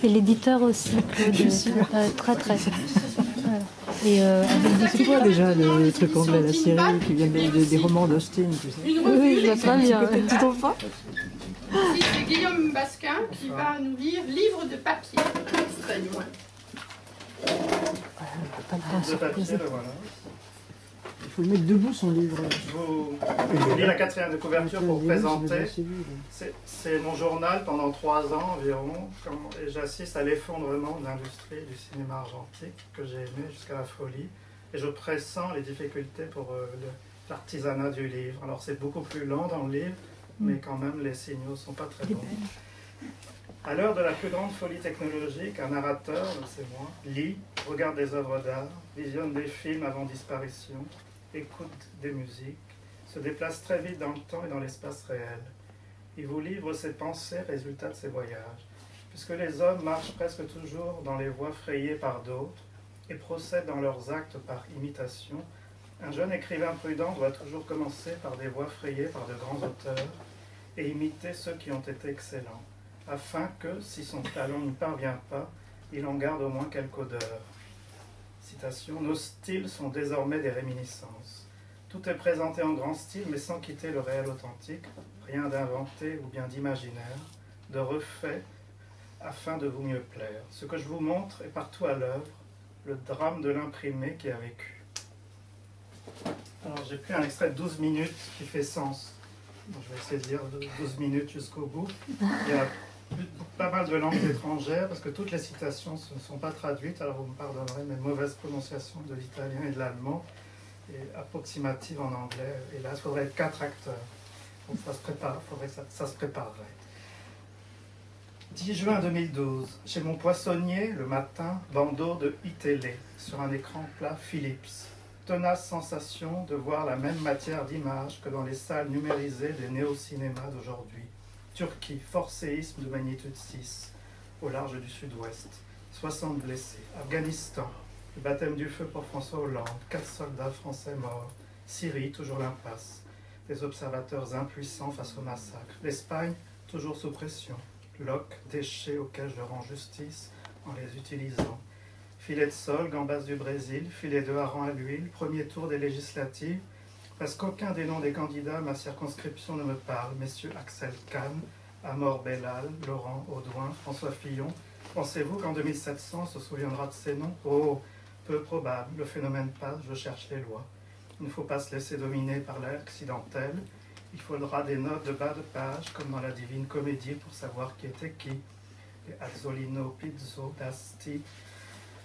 Et l'éditeur aussi, Claude. Je suis très. Voilà. Et avec Tu vois déjà le truc anglais, la série qui vient des romans d'Austen, tu sais. Oui, je vois très bien. Tu trouves pas? Ici, c'est Guillaume Basquin qui va nous lire Livre de papier. Extrait du moins. Pas le temps de se reposer. Voilà. Il faut le mettre debout son livre. Je lis la quatrième de couverture pour Je l'ai présenter. assez vu, là. C'est mon journal pendant 3 ans environ, et j'assiste à l'effondrement de l'industrie du cinéma argentique que j'ai aimé jusqu'à la folie, et je pressens les difficultés pour l'artisanat du livre. Alors c'est beaucoup plus lent dans le livre, mais quand même les signaux ne sont pas très bons. À l'heure de la plus grande folie technologique, un narrateur, c'est moi, lit, regarde des œuvres d'art, visionne des films avant disparition, écoute des musiques, se déplace très vite dans le temps et dans l'espace réel. Il vous livre ses pensées, résultats de ses voyages. Puisque les hommes marchent presque toujours dans les voies frayées par d'autres et procèdent dans leurs actes par imitation, un jeune écrivain prudent doit toujours commencer par des voies frayées par de grands auteurs et imiter ceux qui ont été excellents, afin que, si son talent n'y parvient pas, il en garde au moins quelque odeur. Citation, nos styles sont désormais des réminiscences. Tout est présenté en grand style, mais sans quitter le réel authentique, rien d'inventé ou bien d'imaginaire, de refait, afin de vous mieux plaire. Ce que je vous montre est partout à l'œuvre, le drame de l'imprimé qui a vécu. Alors j'ai pris un extrait de 12 minutes qui fait sens. Bon, je vais essayer de lire 12 minutes jusqu'au bout. Il y a pas mal de langues étrangères, parce que toutes les citations ne sont pas traduites, alors vous me pardonnerez mes mauvaises prononciations de l'italien et de l'allemand, et approximatives en anglais. Et là, il faudrait 4 acteurs. Donc ça se prépare, il faudrait que ça se préparerait. 10 juin 2012, chez mon poissonnier, le matin, bandeau de iTélé, sur un écran plat Philips. Tenace sensation de voir la même matière d'image que dans les salles numérisées des néo-cinémas d'aujourd'hui. Turquie, fort séisme de magnitude 6, au large du sud-ouest. 60 blessés. Afghanistan, le baptême du feu pour François Hollande. 4 soldats français morts. Syrie, toujours l'impasse. Des observateurs impuissants face au massacre. L'Espagne, toujours sous pression. Loques, déchets auxquels je rends justice en les utilisant. Filet de sol, gambas du Brésil, filet de hareng à l'huile, premier tour des législatives. Presque aucun des noms des candidats à ma circonscription ne me parle. Messieurs Axel Kahn, Amor Bellal, Laurent Audouin, François Fillon. Pensez-vous qu'en 2700 on se souviendra de ces noms? Oh, peu probable. Le phénomène passe, je cherche les lois. Il ne faut pas se laisser dominer par l'accidentel. Il faudra des notes de bas de page, comme dans la Divine Comédie, pour savoir qui était qui. Et Azzolino, Pizzo, d'Asti,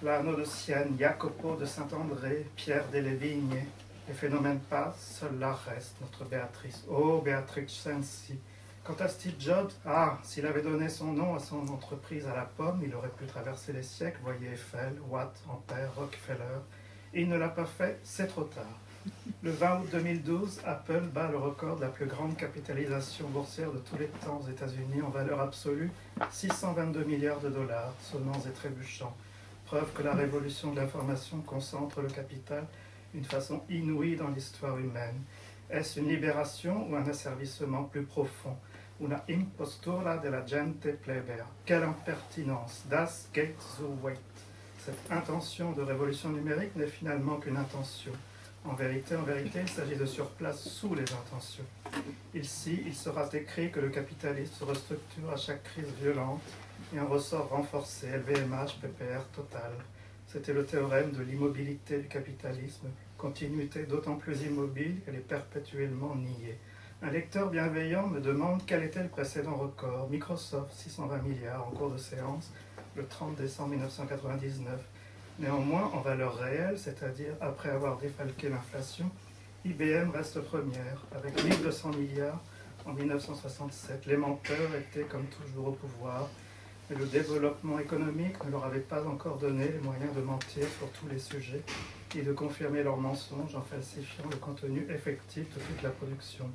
Lano de Sienne, Jacopo de Saint-André, Pierre delle Vigne. Les phénomènes passent, seul là reste notre Béatrice. Oh, Béatrix Sensi. Quant à Steve Jobs, s'il avait donné son nom à son entreprise à la pomme, il aurait pu traverser les siècles, voyez Eiffel, Watt, Ampère, Rockefeller. Et il ne l'a pas fait, c'est trop tard. Le 20 août 2012, Apple bat le record de la plus grande capitalisation boursière de tous les temps aux États-Unis en valeur absolue, 622 milliards de dollars, sonnants et trébuchants. Preuve que la révolution de l'information concentre le capital d'une façon inouïe dans l'histoire humaine. Est-ce une libération ou un asservissement plus profond? Una impostura de la gente plebea. Quelle impertinence! Das geht so weit. Cette intention de révolution numérique n'est finalement qu'une intention. En vérité, il s'agit de surplace sous les intentions. Ici, il sera écrit que le capitalisme se restructure à chaque crise violente et en ressort renforcé, LVMH, PPR total. C'était le théorème de l'immobilité du capitalisme, continuité d'autant plus immobile qu'elle est perpétuellement niée. Un lecteur bienveillant me demande quel était le précédent record. Microsoft, 620 milliards en cours de séance, le 30 décembre 1999. Néanmoins, en valeur réelle, c'est-à-dire après avoir défalqué l'inflation, IBM reste première, avec 1200 milliards en 1967. Les menteurs étaient comme toujours au pouvoir, mais le développement économique ne leur avait pas encore donné les moyens de mentir sur tous les sujets et de confirmer leurs mensonges en falsifiant le contenu effectif de toute la production.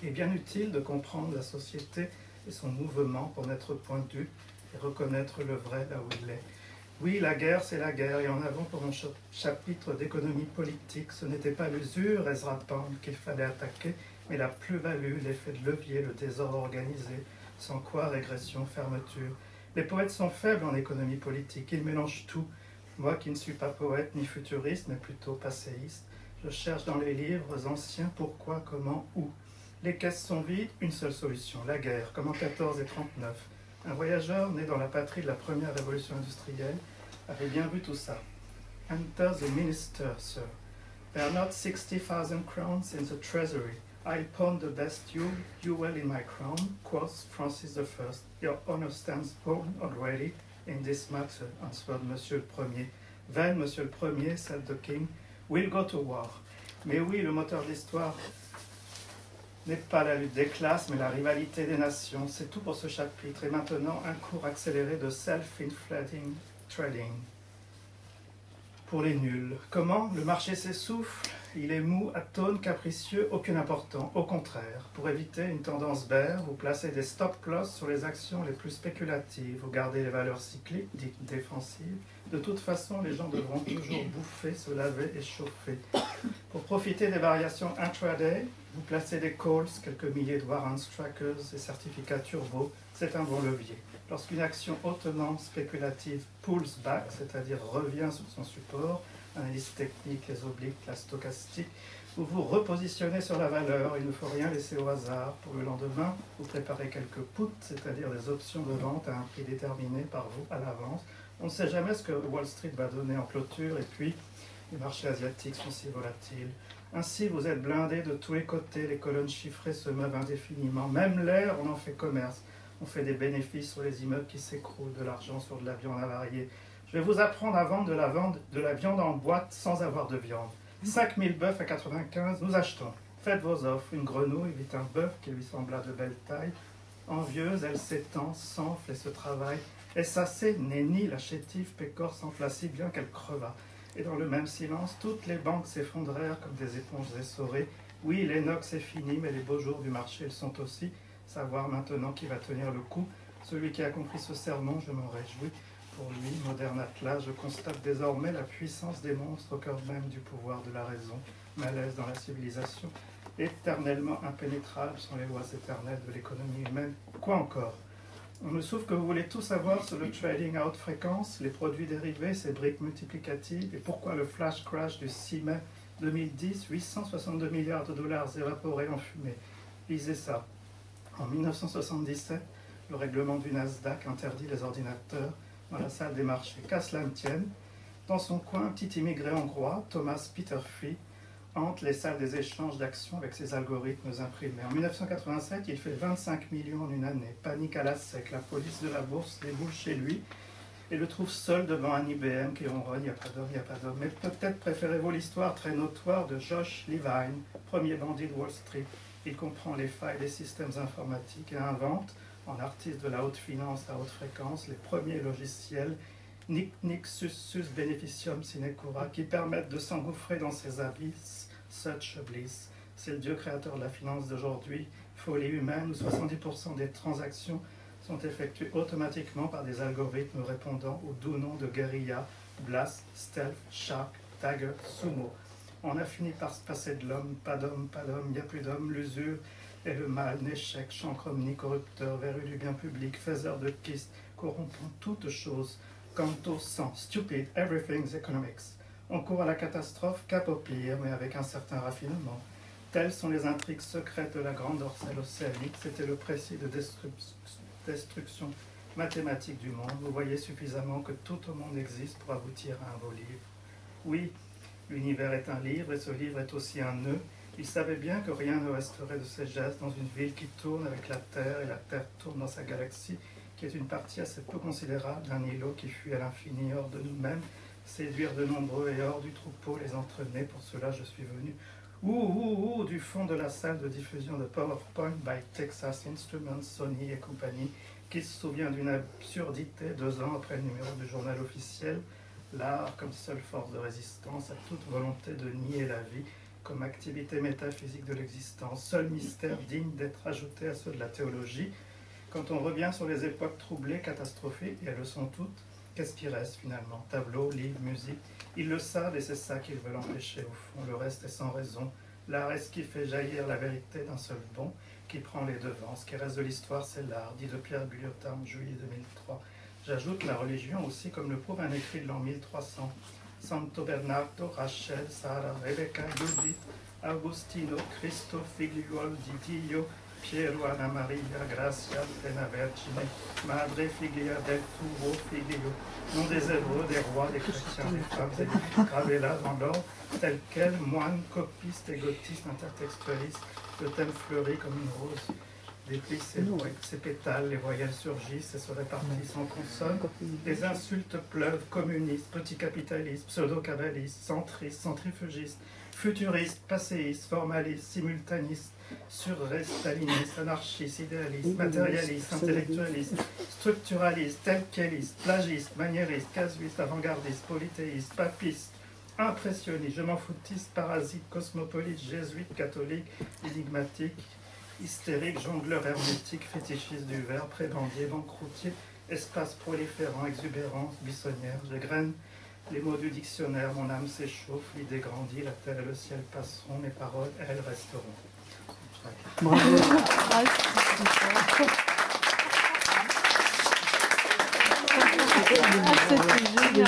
Il est bien utile de comprendre la société et son mouvement pour n'être pointu et reconnaître le vrai là où il est. Oui, la guerre, c'est la guerre, et en avant pour mon chapitre d'économie politique, ce n'était pas l'usure, Ezra Pound, qu'il fallait attaquer, mais la plus-value, l'effet de levier, le désordre organisé, sans quoi régression, fermeture. Les poètes sont faibles en économie politique, ils mélangent tout. Moi qui ne suis pas poète ni futuriste, mais plutôt passéiste, je cherche dans les livres anciens pourquoi, comment, où. Les caisses sont vides, une seule solution, la guerre, comme en 14 et 39. Un voyageur né dans la patrie de la première révolution industrielle avait bien vu tout ça. Enter the minister, sir. There are not 60,000 crowns in the treasury. I'll pawn the best jewel in my crown, quoth Francis I. Your honor stands pawned already in this matter, answered Monsieur le Premier. Then, Monsieur le Premier, said the king, we'll go to war. Mais oui, le moteur de l'histoire n'est pas la lutte des classes, mais la rivalité des nations. C'est tout pour ce chapitre. Et maintenant, un cours accéléré de self-inflating trading. Pour les nuls. Comment? Le marché s'essouffle, il est mou, atone, capricieux, aucun important. Au contraire, pour éviter une tendance bear, vous placez des stop-loss sur les actions les plus spéculatives. Vous gardez les valeurs cycliques, dites défensives. De toute façon, les gens devront toujours bouffer, se laver et chauffer. Pour profiter des variations intraday, vous placez des calls, quelques milliers de warrants, trackers et certificats turbo. C'est un bon levier. Lorsqu'une action hautement spéculative pulls back, c'est-à-dire revient sur son support, analyse technique, les obliques, la stochastique, vous vous repositionnez sur la valeur, il ne faut rien laisser au hasard. Pour le lendemain, vous préparez quelques puts, c'est-à-dire des options de vente à un prix déterminé par vous à l'avance. On ne sait jamais ce que Wall Street va donner en clôture et puis les marchés asiatiques sont si volatiles. Ainsi, vous êtes blindés de tous les côtés, les colonnes chiffrées se meuvent indéfiniment. Même l'air, on en fait commerce. On fait des bénéfices sur les immeubles qui s'écroulent, de l'argent sur de la viande avariée. Je vais vous apprendre à vendre de la viande en boîte sans avoir de viande. 5000 bœufs à 95, nous achetons. Faites vos offres. Une grenouille vit un bœuf qui lui sembla de belle taille. Envieuse, elle s'étend, s'enfle et se travaille. Est-ce assez? Nenni, la chétive, pécore s'enfla si bien qu'elle creva. Et dans le même silence, toutes les banques s'effondrèrent comme des éponges essorées. Oui, l'inox est fini, mais les beaux jours du marché le sont aussi. Savoir maintenant qui va tenir le coup. Celui qui a compris ce sermon, je m'en réjouis. Pour lui, moderne atlas, je constate désormais la puissance des monstres au cœur même du pouvoir de la raison. Malaise dans la civilisation. Éternellement impénétrables sont les lois éternelles de l'économie humaine. Quoi encore? On me souffle que vous voulez tout savoir sur le trading à haute fréquence, les produits dérivés, ces briques multiplicatives, et pourquoi le flash crash du 6 mai 2010, 862 milliards de dollars évaporés en fumée. Lisez ça. En 1977, le règlement du Nasdaq interdit les ordinateurs dans la salle des marchés. Qu'à cela ne tienne, dans son coin, un petit immigré hongrois, Thomas Peterffy, hante les salles des échanges d'actions avec ses algorithmes imprimés. En 1987, il fait 25 millions en une année. Panique à la sec, la police de la bourse déboule chez lui et le trouve seul devant un IBM qui ronronne, il n'y a pas d'homme, il n'y a pas d'homme. Mais peut-être préférez-vous l'histoire très notoire de Josh Levine, premier bandit de Wall Street. Il comprend les failles des systèmes informatiques et invente, en artiste de la haute finance à haute fréquence, les premiers logiciels Nic Nic Sus Sus Beneficium Sine Cura qui permettent de s'engouffrer dans ces abysses, such a bliss. C'est le Dieu créateur de la finance d'aujourd'hui, folie humaine où 70% des transactions sont effectuées automatiquement par des algorithmes répondant aux doux noms de guérilla, blast, stealth, shark, dagger, sumo. On a fini par se passer de l'homme, pas d'homme, il n'y a plus d'homme, l'usure et le mal, n'échec, chancre omni, corrupteur, verru du bien public, faiseur de kystes, corrompant toutes choses, quant au sang, stupid, everything's economics. On court à la catastrophe, cap au pire, mais avec un certain raffinement. Telles sont les intrigues secrètes de la grande dorsale océanique, c'était le précis de destruction mathématique du monde. Vous voyez suffisamment que tout au monde existe pour aboutir à un beau livre. Oui, l'univers est un livre et ce livre est aussi un nœud. Il savait bien que rien ne resterait de ses gestes dans une ville qui tourne avec la Terre et la Terre tourne dans sa galaxie, qui est une partie assez peu considérable d'un îlot qui fuit à l'infini hors de nous-mêmes, séduire de nombreux et hors du troupeau, les entraîner. Pour cela, je suis venu. Du fond de la salle de diffusion de PowerPoint by Texas Instruments, Sony et compagnie, qui se souvient d'une absurdité 2 ans après le numéro du journal officiel, l'art comme seule force de résistance à toute volonté de nier la vie comme activité métaphysique de l'existence, seul mystère digne d'être ajouté à ceux de la théologie. Quand on revient sur les époques troublées, catastrophiques, et elles le sont toutes, qu'est-ce qui reste finalement? Tableaux, livres, musique. Ils le savent et c'est ça qu'ils veulent empêcher au fond. Le reste est sans raison. L'art est ce qui fait jaillir la vérité d'un seul bond, qui prend les devants. Ce qui reste de l'histoire, c'est l'art, dit de Pierre Guyotin en juillet 2003. J'ajoute la religion aussi, comme le prouve un écrit de l'an 1300. Santo Bernardo, Rachel, Sara, Rebecca, Judith, Agostino, Cristo, Figliuolo di Dio, Piero, Anna Maria, Gracia, Plena Vergine, Madre, Figlia del tuo Figlio, nom des Hébreux, des rois, des chrétiens, des femmes et des gravés là dans l'ordre, tel quel, moine, copiste, égotiste, intertextualiste, le thème fleurit comme une rose. Déplie ses pétales, les voyelles surgissent et se répartissent en consonnes. Les insultes pleuvent, communistes, petit capitalistes, pseudo-cabalistes, centristes, centrifugistes, futuristes, passéistes, formalistes, simultanistes, surréalistes, stalinistes, anarchistes, idéalistes, matérialistes, intellectualistes, structuralistes, telquelistes, plagistes, maniéristes, casuistes, avant-gardistes, polythéistes, papistes, impressionnistes, je m'en foutistes, parasites, cosmopolites, jésuites, catholiques, énigmatiques, hystérique, jongleur hermétique, fétichiste du verbe, prébendier, banqueroutier, espace proliférant, exubérance, buissonnière. J'égrène les mots du dictionnaire, mon âme s'échauffe, l'idée grandit, la terre et le ciel passeront, mes paroles, elles resteront. Bravo. Ah, c'était génial.